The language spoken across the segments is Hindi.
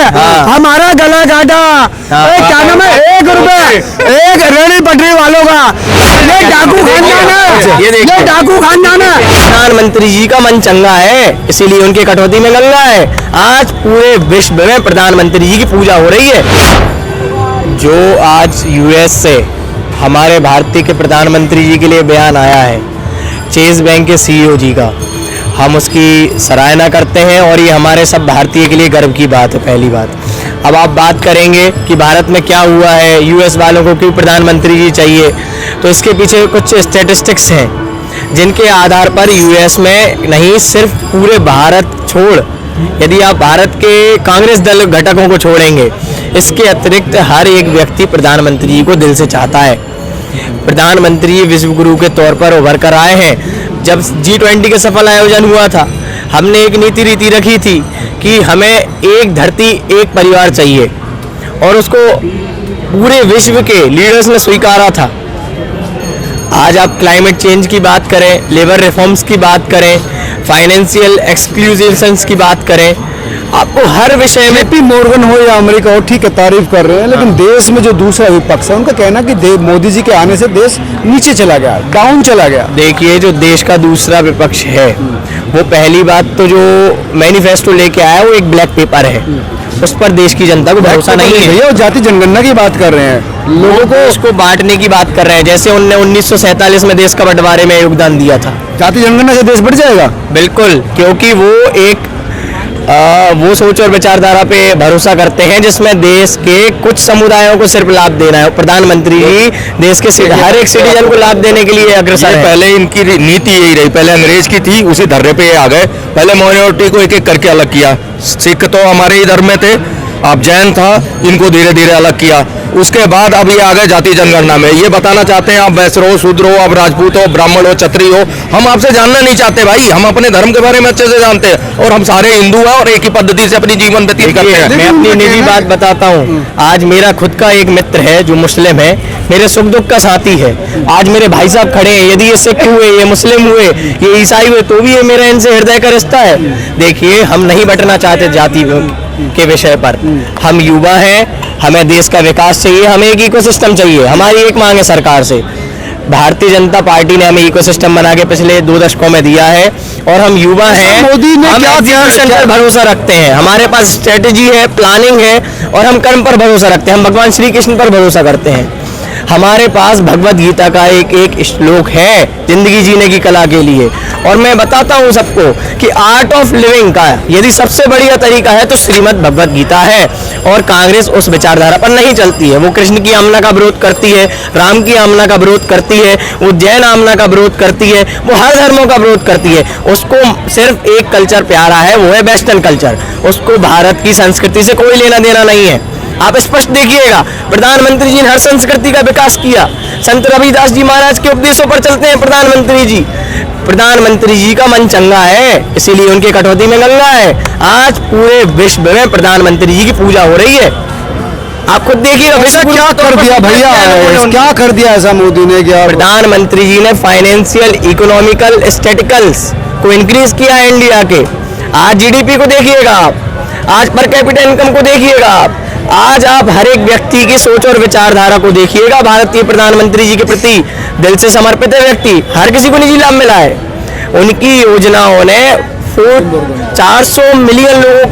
हमारा गला काटा। क्या नाम है, 1 रुपए एक रेहड़ी पटरी वालों का। ये डाकू खानदान है, ये डाकू खानदान है। प्रधानमंत्री जी का मन चंगा है, इसीलिए उनके कटौती में गंगा है। आज पूरे विश्व में प्रधानमंत्री जी की पूजा हो रही है। जो आज यूएस से हमारे भारतीय के प्रधानमंत्री जी के लिए बयान आया है, चेस बैंक के सीईओ जी का, हम उसकी सराहना करते हैं और ये हमारे सब भारतीय के लिए गर्व की बात है। पहली बात, अब आप बात करेंगे कि भारत में क्या हुआ है, यूएस वालों को क्यों प्रधानमंत्री जी चाहिए, तो इसके पीछे कुछ स्टैटिस्टिक्स हैं जिनके आधार पर यूएस में नहीं, सिर्फ पूरे भारत छोड़, यदि आप भारत के कांग्रेस दल घटकों को छोड़ेंगे, इसके अतिरिक्त हर एक व्यक्ति प्रधानमंत्री जी को दिल से चाहता है। प्रधानमंत्री विश्व गुरु के तौर पर उभर कर आए हैं। जब G20 का सफल आयोजन हुआ था, हमने एक नीति रीति रखी थी कि हमें एक धरती एक परिवार चाहिए, और उसको पूरे विश्व के लीडर्स ने स्वीकारा था। आज आप क्लाइमेट चेंज की बात करें, लेबर रिफॉर्म्स की बात करें, फाइनेंशियल एक्सक्लूसिव्स की बात करें, आपको हर विषय में JP मॉर्गन हो या अमेरिका हो, ठीक है, तारीफ कर रहे हैं, लेकिन देश में जो दूसरा विपक्ष है उनका कहना कि मोदी जी के आने से देश नीचे चला गया, डाउन चला गया। देखिए, जो देश का दूसरा विपक्ष है, वो पहली बात तो जो मैनिफेस्टो लेके आया वो एक ब्लैक पेपर है, उस पर देश की जनता को भरोसा नहीं है। भैया जाति जनगणना की बात कर रहे हैं, लोगों को उसको बांटने की बात कर रहे हैं, जैसे उनने 1947 में देश का बंटवारे में योगदान दिया था। जाति जनगणना से देश बढ़ जाएगा? बिल्कुल, क्योंकि वो एक वो सोच और विचारधारा पे भरोसा करते हैं जिसमें देश के कुछ समुदायों को सिर्फ लाभ देना है। प्रधानमंत्री जी देश के हर एक सिटीजन को लाभ देने के लिए अग्रसर है। पहले इनकी नीति यही रही, पहले अंग्रेज की थी, उसी धर्रे पे आ गए। पहले माइनॉरिटी को एक एक करके अलग किया। सिख तो हमारे ही धर्म में थे, अब जैन था, इनको धीरे धीरे अलग किया। उसके बाद अब ये आ गए जाति जनगणना में। ये बताना चाहते हैं आप वैश्य हो, शूद्र हो, आप राजपूत हो, ब्राह्मण हो, क्षत्रिय हो, हम आपसे जानना नहीं चाहते भाई। हम अपने धर्म के बारे में अच्छे से जानते हैं और हम सारे हिंदू हैं और एक ही पद्धति से अपनी जीवन व्यतीत करते हैं। मैं अपनी निजी बात बताता हूँ। आज मेरा खुद का एक मित्र है जो मुस्लिम है, मेरे सुख दुख का साथी है। आज मेरे भाई साहब खड़े हैं, यदि ये सिख हुए, ये मुस्लिम हुए, ये ईसाई हुए, तो भी ये मेरा इनसे हृदय का रिश्ता है। देखिए, हम नहीं बंटना चाहते जाति के विषय पर। हम युवा हैं, हमें देश का विकास चाहिए, हमें एक इकोसिस्टम चाहिए। हमारी एक मांग है सरकार से, भारतीय जनता पार्टी ने हमें इकोसिस्टम बना के पिछले 2 दशकों में दिया है और हम युवा हैं, मोदी ने हम एग्जीक्यूशन पर भरोसा रखते हैं। हमारे पास स्ट्रेटेजी है, प्लानिंग है और हम कर्म पर भरोसा रखते हैं। हम भगवान श्री कृष्ण पर भरोसा करते हैं। हमारे पास भगवत गीता का एक श्लोक है जिंदगी जीने की कला के लिए, और मैं बताता हूँ सबको कि आर्ट ऑफ लिविंग का यदि सबसे बढ़िया तरीका है तो श्रीमद् भगवत गीता है। और कांग्रेस उस विचारधारा पर नहीं चलती है। वो कृष्ण की आमना का विरोध करती है, राम की आमना का विरोध करती है, वो जैन आमना का विरोध करती है, वो हर धर्मों का विरोध करती है। उसको सिर्फ एक कल्चर प्यारा है, वो है वेस्टर्न कल्चर। उसको भारत की संस्कृति से कोई लेना देना नहीं है। आप स्पष्ट देखिएगा, प्रधानमंत्री जी ने हर संस्कृति का विकास किया। संत रविदास जी महाराज के उपदेशों पर चलते हैं प्रधानमंत्री जी। प्रधानमंत्री जी का मन चंगा है, इसीलिए उनके कटौती में गंगा है। आज पूरे विश्व में प्रधानमंत्री जी की पूजा हो रही है। आप खुद देखिएगा, क्या कर दिया भैया, क्या कर दिया ऐसा मोदी ने? क्या प्रधानमंत्री जी ने फाइनेंशियल इकोनॉमिकल स्टैटिकल्स को इंक्रीज किया है इंडिया के। आज जीडीपी को देखिएगा आप, आज पर कैपिटा इनकम को देखिएगा आप, आज आप हर एक व्यक्ति की सोच और विचारधारा को देखिएगा। भारतीय प्रधानमंत्री जी के प्रति दिल से समर्पित है व्यक्ति। हर किसी को निजी लाभ मिला है। उनकी योजनाओं ने 400 मिलियन लोगों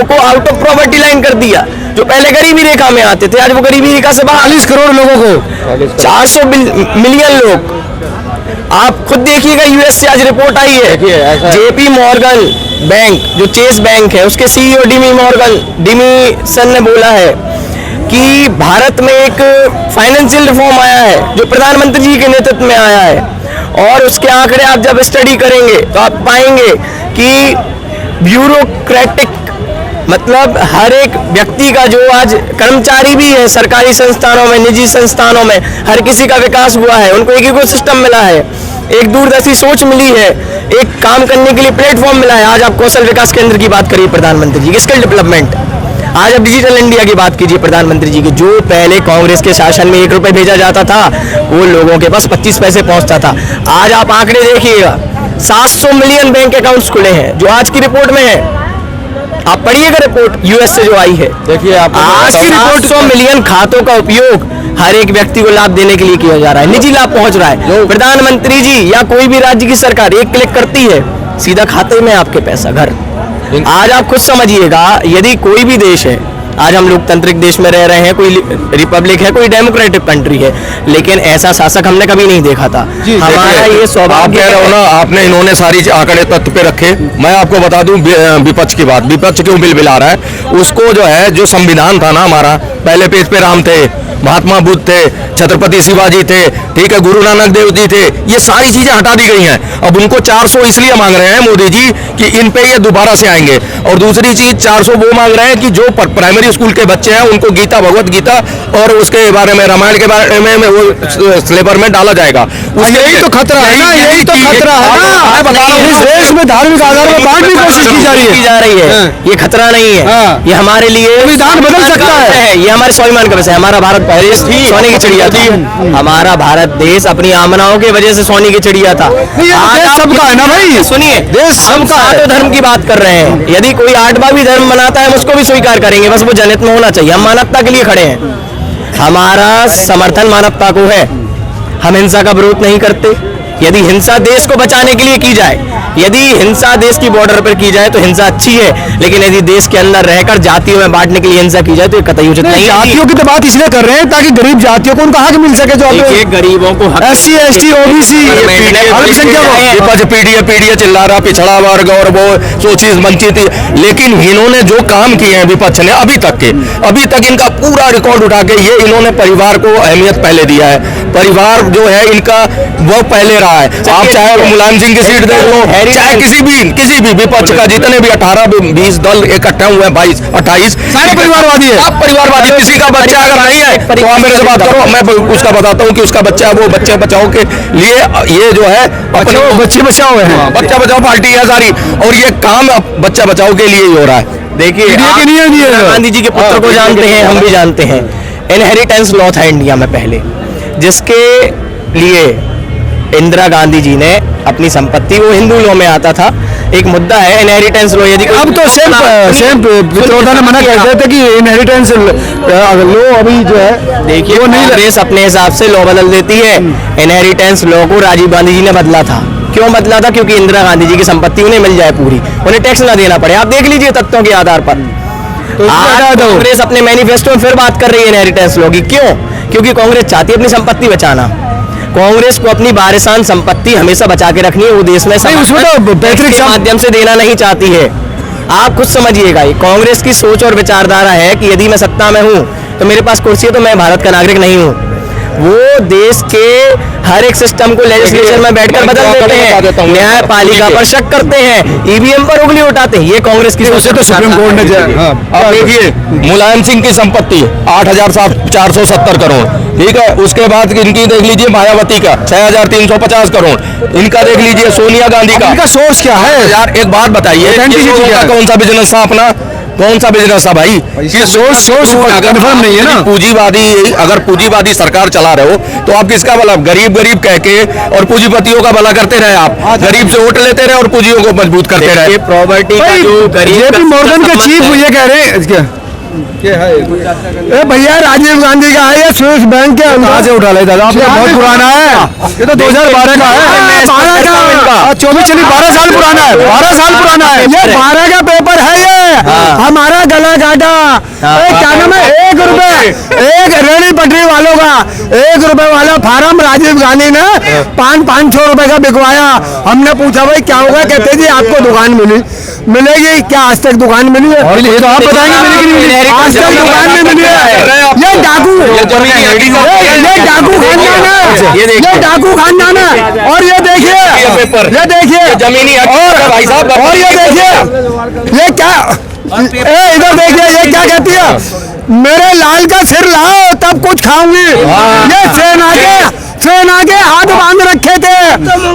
को आउट ऑफ पॉवर्टी लाइन कर दिया। जो पहले गरीबी रेखा में आते थे, आज वो गरीबी रेखा से 42 करोड़ लोगों को, 400 मिलियन लोग। आप खुद देखिएगा, यूएस से आज रिपोर्ट आई है, JP मॉर्गन बैंक, जो चेस बैंक है, उसके सीईओ डिमी सन ने बोला है कि भारत में एक फाइनेंशियल रिफॉर्म आया है जो प्रधानमंत्री जी के नेतृत्व में आया है। और उसके आंकड़े आप जब स्टडी करेंगे तो आप पाएंगे कि ब्यूरोक्रेटिक, मतलब हर एक व्यक्ति का जो आज कर्मचारी भी है सरकारी संस्थानों में, निजी संस्थानों में, हर किसी का विकास हुआ है। उनको एक इकोसिस्टम मिला है, एक दूरदर्शी सोच मिली है, एक काम करने के लिए प्लेटफॉर्म मिला है। आज आप कौशल विकास केंद्र की बात करिए प्रधानमंत्री जी की, स्किल डेवलपमेंट। आज आप डिजिटल इंडिया की बात कीजिए प्रधानमंत्री जी की। जो पहले कांग्रेस के शासन में 1 रुपए भेजा जाता था, वो लोगों के पास 25 पैसे पहुंचता था। आज आप आंकड़े देखिएगा, 700 मिलियन बैंक अकाउंट्स खुले हैं जो आज की रिपोर्ट में है। आप पढ़िएगा रिपोर्ट यूएस से जो आई है। देखिए आप आज की रिपोर्ट 100 मिलियन खातों का उपयोग हर एक व्यक्ति को लाभ देने के लिए किया जा रहा है, निजी लाभ पहुंच रहा है। प्रधानमंत्री जी या कोई भी राज्य की सरकार एक क्लिक करती है, सीधा खाते में आपके पैसा घर। आज आप खुद समझिएगा, यदि कोई भी देश है, आज हम लोकतांत्रिक देश में रह रहे हैं, कोई रिपब्लिक है, कोई डेमोक्रेटिक कंट्री है, लेकिन ऐसा शासक हमने कभी नहीं देखा था। हमारा ये सौभाग्य कह रहे हो ना, आपने इन्होंने सारी आंकड़े तथ्य पे रखे। मैं आपको बता दूं विपक्ष की बात, विपक्ष क्यों बिल बिला रहा है, उसको जो है जो संविधान था ना हमारा, पहले पेज पे राम थे, महात्मा बुद्ध थे, छत्रपति शिवाजी थे, ठीक है, गुरु नानक देव जी थे, ये सारी चीजें हटा दी गई हैं। अब उनको 400 इसलिए मांग रहे हैं मोदी जी कि इन पे ये दोबारा से आएंगे। और दूसरी चीज 400 वो मांग रहे हैं कि जो प्राइमरी स्कूल के बच्चे हैं उनको गीता, भगवत गीता और उसके बारे में, रामायण के बारे में वो सिलेबस में डाला जाएगा। यही तो खतरा है ना, यही तो खतरा है ना। मैं बता रहा हूं, इस देश में धार्मिक आधार पर बांटने की कोशिश की जा रही है। ये खतरा नहीं है, ये हमारे लिए संविधान बदल सकता है। ये हमारे स्वाभिमान का विषय है। हमारा भारत पहले सोने की चिड़िया थी, हमारा भारत देश अपनी आमनाओं की वजह से सोने की चिड़िया था। देश सबका है ना भाई, सुनिए, देश हम सबका है। सातों धर्म की बात कर रहे हैं, यदि कोई 8वां भी धर्म मनाता है हम उसको भी स्वीकार करेंगे, बस वो जनहित में होना चाहिए। हम मानवता के लिए खड़े हैं, हमारा समर्थन मानवता को है, हम हिंसा का विरोध नहीं करते। यदि हिंसा देश को बचाने के लिए की जाए, यदि हिंसा देश की बॉर्डर पर की जाए तो हिंसा अच्छी है, लेकिन यदि देश के अंदर रहकर जातियों में बांटने के लिए हिंसा की जाए तो ये कतई उचित नहीं है। जातियों की तो बात इसलिए कर रहे हैं ताकि गरीब जातियों को उनका हक मिल सके, जो देखिए, गरीबों को हक, SC ST OBC विपक्ष पीडीए चिल्ला रहा, पिछड़ा वर्ग और वो सोचिस वंचित, लेकिन इन्होंने जो काम किए हैं विपक्ष ने अभी तक इनका पूरा रिकॉर्ड उठा के ये इन्होंने परिवार को अहमियत पहले दिया है। परिवार जो है इनका वो पहले रहा है। आप चाहे मुलायम सिंह की सीट देख लो, चाहे किसी भी विपक्ष का जितने भी 18-20 दल इकट्ठे हुए हैं, 22-28 सारे परिवारवादी है। आप परिवारवादी, किसी का बच्चा अगर नहीं है तो आप मेरे से बात करो, मैं उसका बताता हूँ कि उसका बच्चा, वो बच्चे बचाओ के लिए ये जो है बच्चे बचाओ है, बच्चा बचाओ पार्टी है सारी, और ये काम बच्चा बचाओ के लिए ही हो रहा है। देखिए, गांधी जी के पुत्र को जानते हैं, हम भी जानते हैं। इनहेरिटेंस लॉ था इंडिया में पहले, जिसके लिए इंदिरा गांधी जी ने अपनी संपत्ति, वो हिंदू लॉ में आता था, एक मुद्दा है इनहेरिटेंस लॉ। यदि अब तो सेम पित्रोदा ने मना कर दिया था कि इनहेरिटेंस लॉ अभी जो है, देखिए, वो नहीं, देश अपने हिसाब से लॉ बदल देती है। इनहेरिटेंस लॉ को राजीव गांधी जी ने बदला था। क्यों बदला था? क्योंकि इंदिरा गांधी जी की संपत्ति उन्हें मिल जाए पूरी, उन्हें टैक्स ना देना पड़े। आप देख लीजिए तथ्यों के आधार पर। आज कांग्रेस अपने मैनिफेस्टो में फिर बात कर रही है इनहेरिटेंस लॉ की। क्यों? क्योंकि कांग्रेस चाहती है अपनी संपत्ति बचाना। कांग्रेस को अपनी वारिसान संपत्ति हमेशा बचा के रखनी है, वो देश में उसमें तो पैतृक के माध्यम से देना नहीं चाहती है। आप खुद समझिएगा, कांग्रेस की सोच और विचारधारा है कि यदि मैं सत्ता में हूं तो मेरे पास कुर्सी है तो मैं भारत का नागरिक नहीं हूं। वो देश के हर एक सिस्टम को लेजिस्लेचर में बैठकर बदल देते हैं, न्यायपालिका पर शक करते हैं, ईवीएम पर उंगली उठाते हैं। ये कांग्रेस की सोच है। तो सुप्रीम कोर्ट ने देखिए, मुलायम सिंह की संपत्ति 8,470 करोड़, ठीक है। उसके बाद इनकी देख लीजिए मायावती का 6,350 करोड़, इनका देख लीजिए सोनिया गांधी का। इनका सोर्स क्या है यार? एक बात बताइए, कौन सा बिजनेस था अपना, कौन सा बिजनेस था भाई? ये सोर्स कन्फर्म नहीं है ना। पूंजीवादी, अगर पूंजीवादी सरकार चला रहे हो तो आप किसका भला, गरीब कह के और पूंजीपतियों का भला करते रहे। आप गरीब से वोट लेते रहे और पूंजियों को मजबूत करते रहे। प्रॉपर्टी का जो JP मॉर्गन के चीफ ये कह रहे हैं भैया राजीव गांधी का है, ये स्विस बैंक के अंदाज से उठा लेता था। आपका बहुत पुराना है, ये तो 2012 का है। 24 चलिए 12 साल पुराना है, 12 साल पुराना है। ये 12 का पेपर है, ये हमारा गला काटा। क्या नाम है, 1 रुपए, एक रेहड़ी पटरी वालों का 1 रुपए वाला फार्म राजीव गांधी ने 500 रुपए का बिकवाया। हमने पूछा भाई क्या होगा, कहते जी आपको दुकान मिलेगी। क्या आज तक दुकान मिली है? ये तो आप बताएंगे मिलेगी नहीं मिली, आज तक दुकान में मिली है। ये डाकू खानदान है, ये डाकू खानदान है। और ये देखिए जमीनी और ये देखिए ये क्या, इधर देखिए ये क्या कहती है, मेरे लाल का सिर लाओ तब कुछ खाऊंगी। ये सेना के हाथ बांध रखे थे,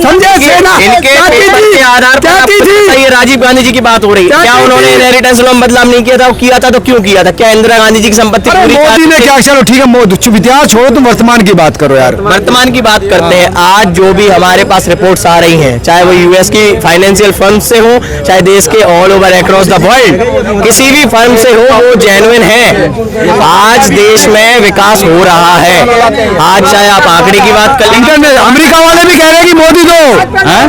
समझे? सेना इनके क्या की पेपर थी? के आधार पर क्या आपको की थी? ये राजीव गांधी जी की बात हो रही है। क्या क्या की उन्होंने थी? इनहेरिटेंस लॉ में बदलाव नहीं किया था? किया था तो क्यों किया था? क्या इंदिरा गांधी जी की संपत्ति अरे पूरी मोदी ने क्या, चलो ठीक है, इतिहास छोड़ो, तुम वर्तमान की बात करो यार। वर्तमान की बात करते हैं। आज जो भी हमारे पास रिपोर्ट्स आ रही हैं, चाहे वो यूएस की फाइनेंशियल फर्म से हो, चाहे देश के all over across the world किसी भी फर्म से हो, वो जेन्युइन है। आज देश में विकास हो रहा है। आज चाहे आप आंकड़े की बात कर लीजिए, अमेरिका वाले भी कह रहे हैं कि मोदी दो, हैं?